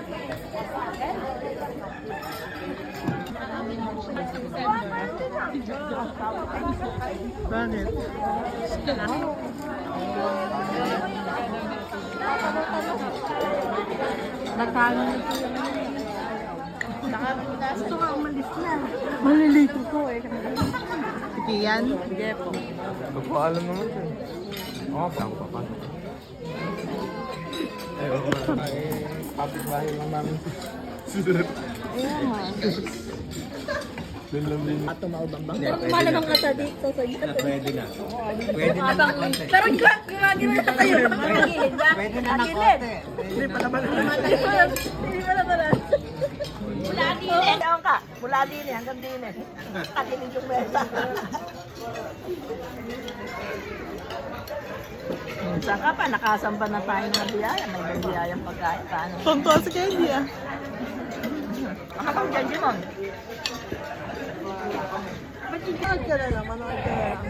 Bakit? Nakano na po yun. Gusto nga umalis na. Malilito ko eh. Si Kian? Sige po. Magpaalam naman siya. Oo, parang pa pa. Ay, oo. Ay, kapit-bahay lang namin. Susunod. Ayan. Doon lang din. At tumaubang bang? Pero malamang ka sa dito sa iyo. Pwede na. Pwede na. Pero gumagin na tayo. Magigilid ba? Pwede na na Magilid. konti. Hindi pa naman. Hindi pa naman. Mula din eh. Saan ka? Mula din eh. Hanggang din eh. Kakilig yung mesa. Minsan ka pa, nakasamba na tayo ng biyaya. May biyayang pagkain. Paano? Tonto si Candy ah. Makapang dyan, Jimon. Manood ka na lang, manood ka na lang.